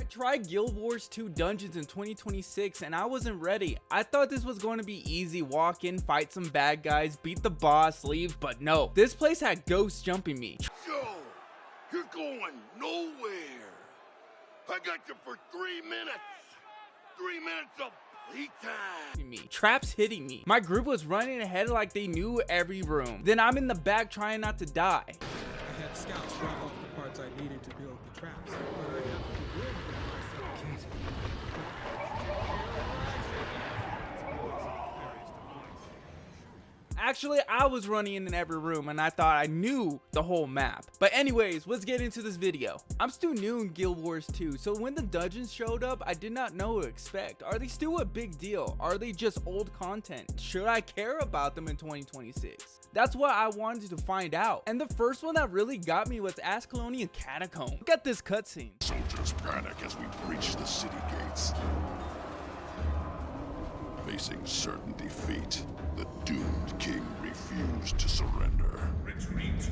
tried Guild Wars 2 Dungeons in 2026 and I wasn't ready. I thought this was going to be easy, walk in, fight some bad guys, beat the boss, leave, but no. This place had ghosts jumping me. Yo, you're going nowhere. I got you for 3 minutes. 3 minutes of playtime. Traps hitting me. My group was running ahead like they knew every room. Then I'm in the back trying not to die. I had scouts drop off the parts I needed to build the traps, but I have to build them myself. Actually, I was running in every room and I thought I knew the whole map. But anyways, let's get into this video. I'm still new in Guild Wars 2, so when the dungeons showed up, I did not know what to expect. Are they still a big deal? Are they just old content? Should I care about them in 2026? That's what I wanted to find out. And the first one that really got me was Ascalonian Catacombs. Look at this cutscene. Soldiers panic as we breach the city gates. Facing certain defeat, the doomed king refused to surrender. Retreat.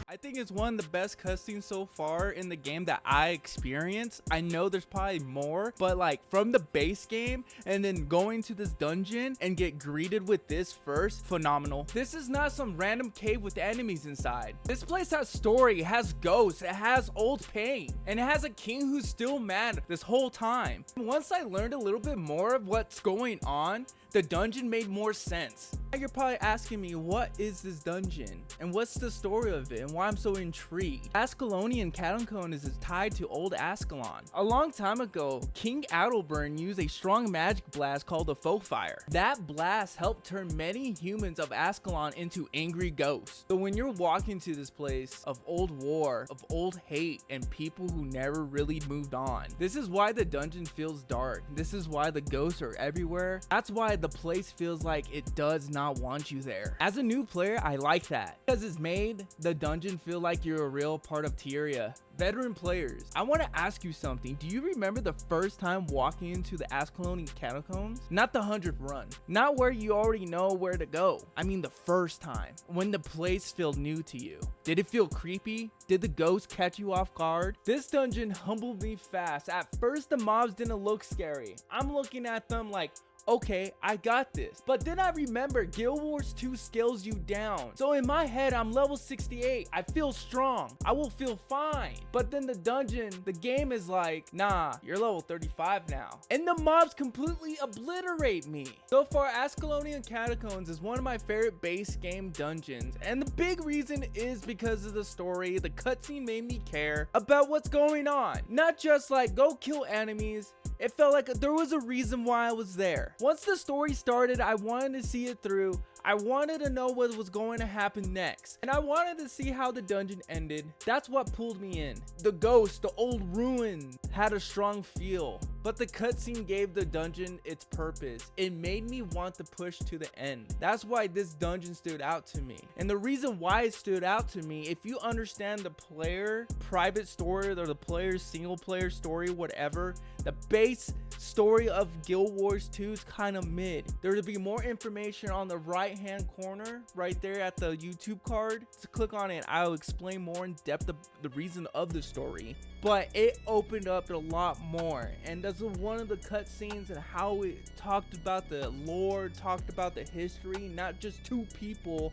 I think it's one of the best cutscenes so far in the game that I experienced. I know there's probably more, but like from the base game and then going to this dungeon and get greeted with this first, phenomenal. This is not some random cave with enemies inside. This place has story, it has ghosts, it has old pain, and it has a king who's still mad this whole time. Once I learned a little bit more of what's going on, the dungeon made more sense. Now you're probably asking me, what is this dungeon? And what's the story of it and why I'm so intrigued? Ascalonian Catacombs is tied to old Ascalon. A long time ago, King Adelbern used a strong magic blast called the Foefire. That blast helped turn many humans of Ascalon into angry ghosts. So when you're walking to this place of old war, of old hate, and people who never really moved on, this is why the dungeon feels dark. This is why the ghosts are everywhere. That's why the place feels like it does not want you there. As a new player, I like that because it's made the dungeon feel like you're a real part of Tyria. Veteran players, I want to ask you something. Do you remember the first time walking into the Ascalonian Catacombs? Not the 100th run, not where you already know where to go. I mean the first time, when the place felt new to you. Did it feel creepy? Did the ghosts catch you off guard? This dungeon humbled me fast. At first, the mobs didn't look scary. I'm looking at them like, okay, I got this. But then I remember Guild Wars 2 scales you down. So in my head, I'm level 68. I feel strong. I will feel fine. But then the dungeon, the game is like, nah, you're level 35 now. And the mobs completely obliterate me. So far, Ascalonian Catacombs is one of my favorite base game dungeons. And the big reason is because of the story. The cutscene made me care about what's going on. Not just like, go kill enemies. It felt like there was a reason why I was there. Once the story started, I wanted to see it through. I wanted to know what was going to happen next. And I wanted to see how the dungeon ended. That's what pulled me in. The ghost, the old ruin, had a strong feel. But the cutscene gave the dungeon its purpose. It made me want to push to the end. That's why this dungeon stood out to me. And the reason why it stood out to me, if you understand the player private story or the player's single player story, whatever, the base story of Guild Wars 2 is kind of mid. There will be more information on the right hand corner right there at the YouTube card. So click on it. I'll explain more in depth the reason of the story. But it opened up a lot more, and that's one of the cutscenes and how it talked about the lore, talked about the history, not just two people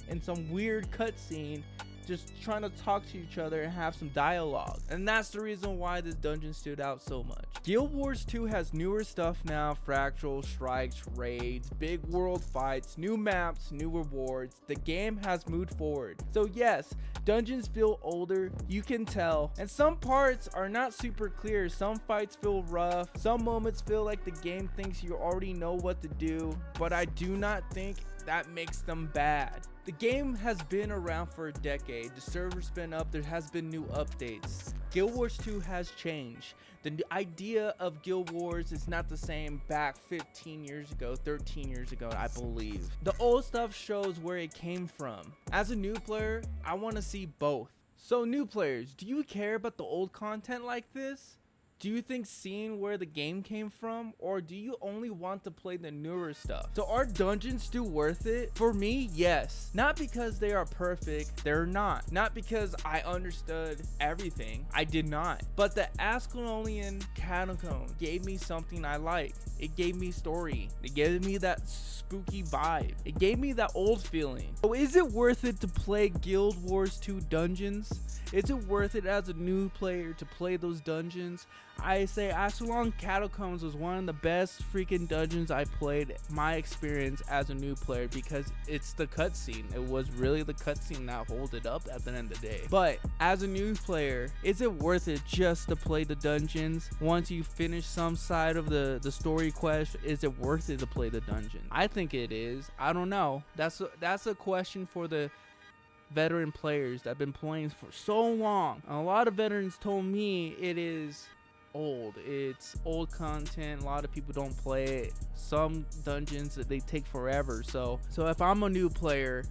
in some weird cutscene just trying to talk to each other and have some dialogue. And that's the reason why this dungeon stood out so much. Guild Wars 2 has newer stuff now, fractals, strikes, raids, big world fights, new maps, new rewards. The game has moved forward. So yes, dungeons feel older, you can tell, and some parts are not super clear. Some fights feel rough, some moments feel like the game thinks you already know what to do, but I do not think that makes them bad. The game has been around for a decade. The server's been up, there has been new updates. Guild Wars 2 has changed. The idea of Guild Wars is not the same back 15 years ago, 13 years ago, I believe. The old stuff shows where it came from. As a new player, I want to see both. So new players, do you care about the old content like this? Do you think seeing where the game came from, or do you only want to play the newer stuff? So are dungeons still worth it? For me, yes. Not because they are perfect, they're not. Not because I understood everything, I did not. But the Ascalonian Catacombs gave me something I like. It gave me story. It gave me that spooky vibe. It gave me that old feeling. So is it worth it to play Guild Wars 2 dungeons? Is it worth it as a new player to play those dungeons? I say Ascalonian Catacombs was one of the best freaking dungeons I played, my experience as a new player, because it's the cutscene. It was really the cutscene that hold it up at the end of the day. But as a new player, is it worth it just to play the dungeons? Once you finish some side of the story quest, is it worth it to play the dungeon? I think it is. I don't know. That's a question for the veteran players that have been playing for so long. A lot of veterans told me it is old. It's old content. A lot of people don't play it. Some dungeons that they take forever. So if I'm a new player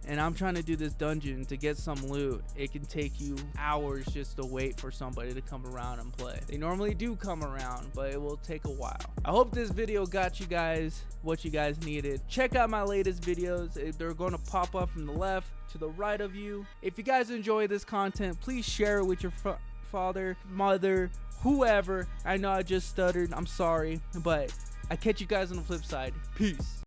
and I'm trying to do this dungeon to get some loot, it can take you hours just to wait for somebody to come around and play. They normally do come around, but it will take a while. I hope this video got you guys what you guys needed. Check out my latest videos. They're going to pop up from the left to the right of you. If you guys enjoy this content, please share it with your father, mother, whoever. I know I just stuttered. I'm sorry, but I catch you guys on the flip side. Peace.